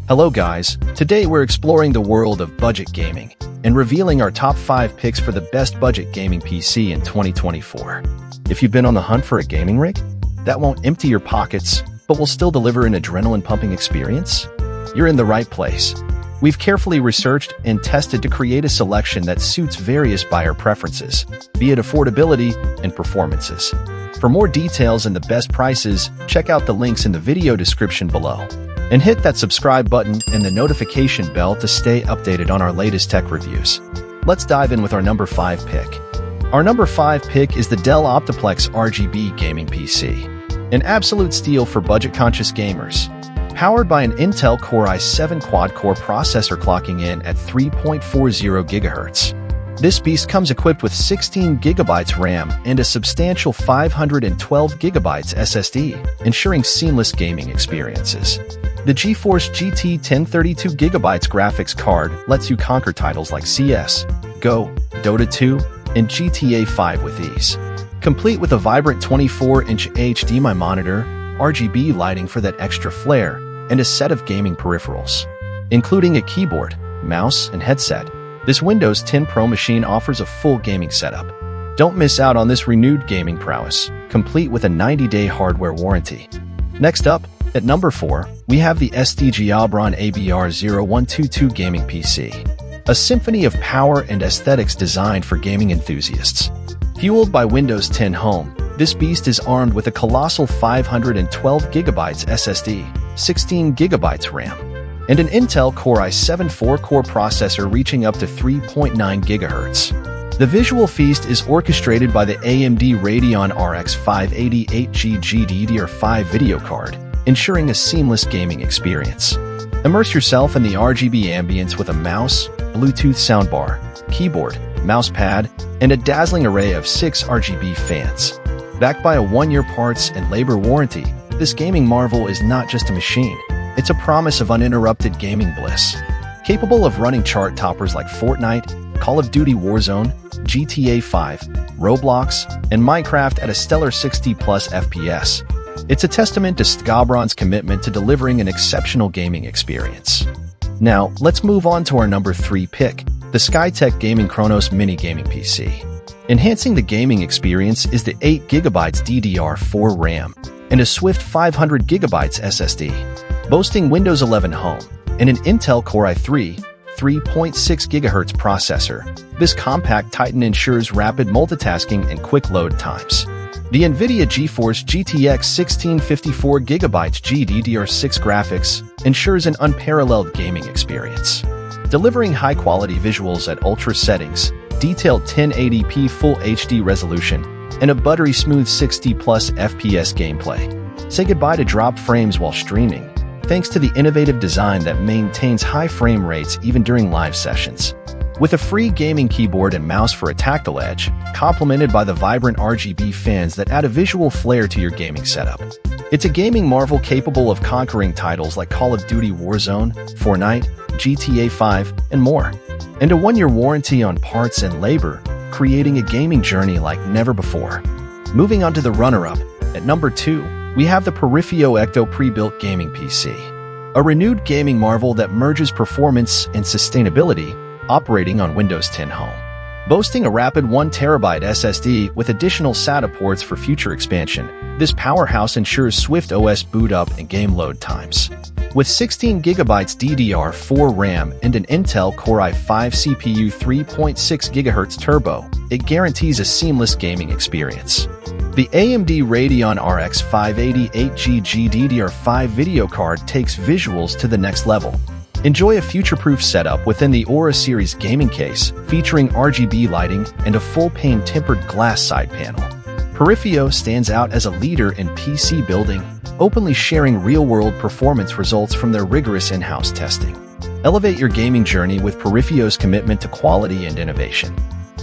Hello guys, today we're exploring the world of budget gaming and revealing our top 5 picks for the best budget gaming PC in 2024. If you've been on the hunt for a gaming rig that won't empty your pockets but will still deliver an adrenaline-pumping experience, you're in the right place. We've carefully researched and tested to create a selection that suits various buyer preferences, be it affordability and performances. For more details and the best prices, check out the links in the video description below. And hit that subscribe button and the notification bell to stay updated on our latest tech reviews. Let's dive in with our number 5 pick. Our number 5 pick is the Dell OptiPlex RGB gaming PC, an absolute steal for budget-conscious gamers. Powered by an Intel Core i7 quad-core processor clocking in at 3.40 GHz. This beast comes equipped with 16 GB RAM and a substantial 512 GB SSD, ensuring seamless gaming experiences. The GeForce GT 1032 GB graphics card lets you conquer titles like CS, Go, Dota 2, and GTA 5 with ease. Complete with a vibrant 24-inch HDMI monitor, RGB lighting for that extra flair, and a set of gaming peripherals, including a keyboard, mouse, and headset. This Windows 10 Pro machine offers a full gaming setup. Don't miss out on this renewed gaming prowess, complete with a 90-day hardware warranty. Next up, at number 4, we have the STGAubron ABR0122 gaming PC, a symphony of power and aesthetics designed for gaming enthusiasts. Fueled by Windows 10 Home, this beast is armed with a colossal 512 GB SSD, 16 GB RAM, and an Intel Core i7 4-core processor reaching up to 3.9 GHz. The visual feast is orchestrated by the AMD Radeon RX 588G GDDR5 video card, ensuring a seamless gaming experience. Immerse yourself in the RGB ambience with a mouse, Bluetooth soundbar, keyboard, mousepad, and a dazzling array of 6 RGB fans. Backed by a 1-year parts and labor warranty, this gaming marvel is not just a machine. It's a promise of uninterrupted gaming bliss. Capable of running chart toppers like Fortnite, Call of Duty Warzone, GTA 5, Roblox, and Minecraft at a stellar 60+ FPS. It's a testament to STGAubron's commitment to delivering an exceptional gaming experience. Now, let's move on to our number 3 pick, the Skytech Gaming Chronos Mini Gaming PC. Enhancing the gaming experience is the 8GB DDR4 RAM and a swift 500 GB SSD. Boasting Windows 11 Home and an Intel Core i3, 3.6 GHz processor, this compact titan ensures rapid multitasking and quick load times. The NVIDIA GeForce GTX 1654 GB GDDR6 graphics ensures an unparalleled gaming experience. Delivering high-quality visuals at ultra settings, detailed 1080p Full HD resolution, and a buttery smooth 60+ FPS gameplay. Say goodbye to dropped frames while streaming, thanks to the innovative design that maintains high frame rates even during live sessions. With a free gaming keyboard and mouse for a tactile edge, complemented by the vibrant RGB fans that add a visual flair to your gaming setup. It's a gaming marvel capable of conquering titles like Call of Duty Warzone, Fortnite, GTA 5, and more. And a 1-year warranty on parts and labor, creating a gaming journey like never before. Moving on to the runner-up, at number 2, we have the Periphio Ecto Prebuilt gaming PC. A renewed gaming marvel that merges performance and sustainability, operating on Windows 10 Home. Boasting a rapid 1TB SSD with additional SATA ports for future expansion, this powerhouse ensures swift OS boot up and game load times. With 16 GB DDR4 RAM and an Intel Core i5 CPU 3.6 GHz turbo, it guarantees a seamless gaming experience. The AMD Radeon RX 588G GDDR5 video card takes visuals to the next level. Enjoy a future-proof setup within the Aura Series gaming case, featuring RGB lighting and a full-pane tempered glass side panel. Periphio stands out as a leader in PC building, openly sharing real-world performance results from their rigorous in-house testing. Elevate your gaming journey with Periphio's commitment to quality and innovation.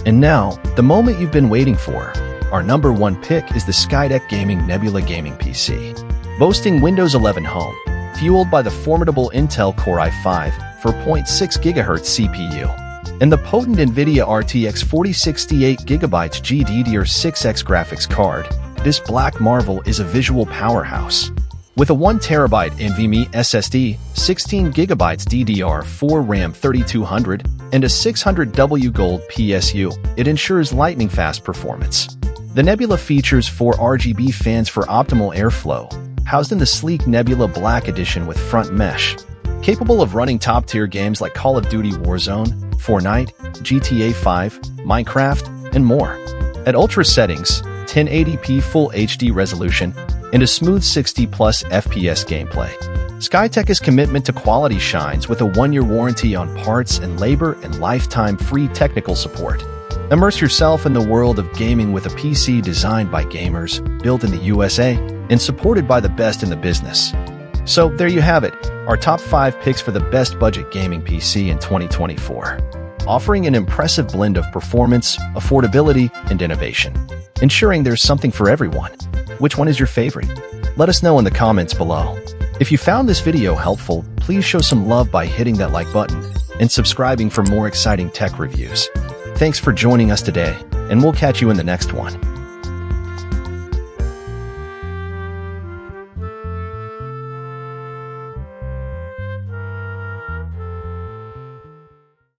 And now, the moment you've been waiting for. Our number 1 pick is the Skytech Gaming Nebula gaming PC. Boasting Windows 11 Home, fueled by the formidable Intel Core i5 4.6 GHz CPU, and the potent NVIDIA RTX 4068 GB GDDR6X graphics card, this black marvel is a visual powerhouse. With a 1TB NVMe SSD, 16GB DDR4 RAM 3200, and a 600W Gold PSU, it ensures lightning-fast performance. The Nebula features 4 RGB fans for optimal airflow, housed in the sleek Nebula Black Edition with front mesh. Capable of running top-tier games like Call of Duty Warzone, Fortnite, GTA 5, Minecraft, and more. At ultra settings, 1080p Full HD resolution, and a smooth 60-plus FPS gameplay, Skytech's commitment to quality shines with a 1-year warranty on parts and labor and lifetime free technical support. Immerse yourself in the world of gaming with a PC designed by gamers, built in the USA, and supported by the best in the business. So there you have it, our top 5 picks for the best budget gaming PC in 2024. Offering an impressive blend of performance, affordability, and innovation, ensuring there's something for everyone. Which one is your favorite? Let us know in the comments below. If you found this video helpful, please show some love by hitting that like button and subscribing for more exciting tech reviews. Thanks for joining us today, and we'll catch you in the next one.